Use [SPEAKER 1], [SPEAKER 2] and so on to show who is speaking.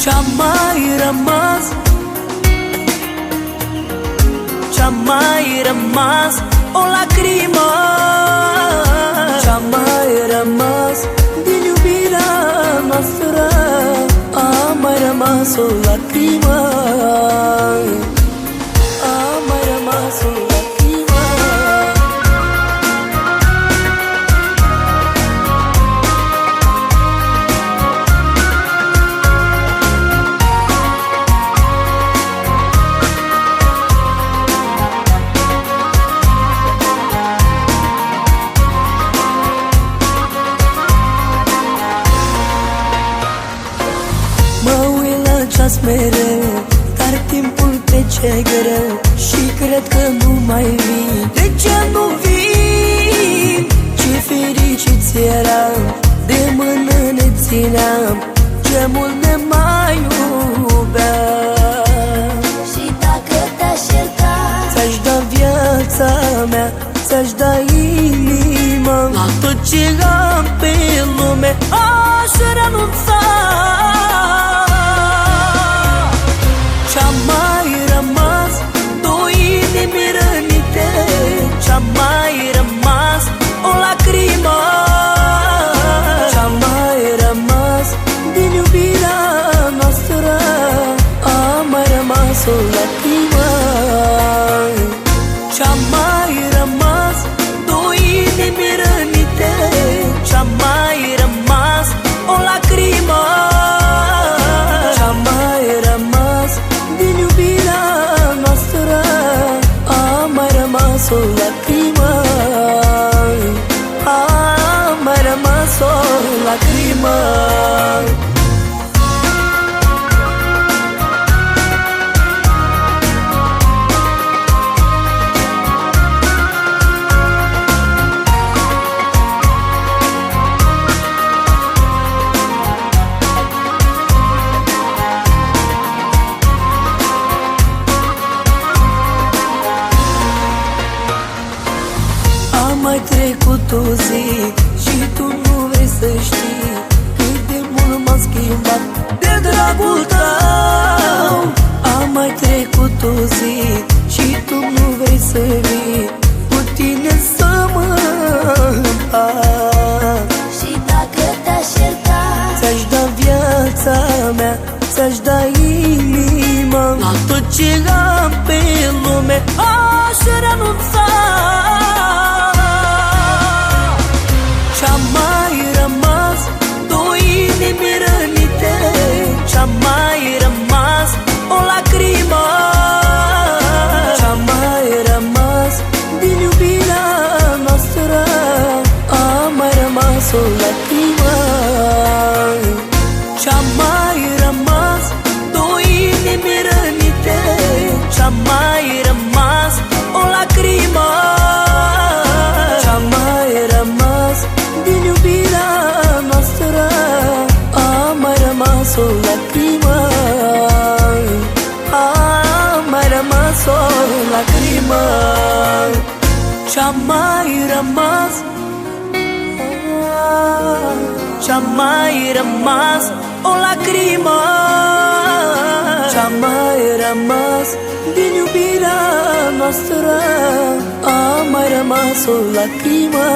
[SPEAKER 1] Ce-a mai rămas, ce-a mai rămas, o lacrimă. Ce-a mai rămas din iubirea noastră, a mai rămas o lacrimă. A mai rămas o lacrimă. Ceas mereu, dar timpul trece greu și cred că nu mai vii. De ce nu vii? Ce fericiți eram, de mână ne țineam, ce mult ne mai iubeam.
[SPEAKER 2] Și dacă te-aș ierta,
[SPEAKER 1] ți-aș da viața mea, ți-aș da inima, la tot ce am pe lume aș renunța. Ce-a mai rămas, două inimi rănite, ce-a mai rămas, o lacrimă. Ce-a mai rămas din iubirea noastră, a mai rămas o lacrimă. Ce-a mai rămas, două inimi rănite, ce-a mai rămas, o lacrimă. Ce-a mai rămas din iubirea noastră, a mai rămas o lacrimă. A mai rămas o lacrimă. Mai trecut o zi și tu nu vrei să știi cât de mult m-am schimbat de dragul tău. A mai trecut o zi și tu nu vrei să vii cu tine să mă împac.
[SPEAKER 2] și dacă te-aș ierta,
[SPEAKER 1] ți-aș da viața mea, ți-aș da inima, la tot ce am pe lume aș renunța. Ce-a mai rămas, două inimi rănite, ce-a mai rămas, o lacrimă. Ce-a mai rămas din iubirea noastră, a mai rămas o lacrimă. Ce-a mai rămas, două inimi rănite, ce-a mai rămas, o lacrimă. Ce-a mai rămas din iubirea noastră, a mai rămas o lacrimă. A mai rămas o lacrimă. Ce-a mai rămas, ce-a mai rămas, o lacrimă. Ce-a mai rămas din iubirea noastră, a mai rămas o lacrimă.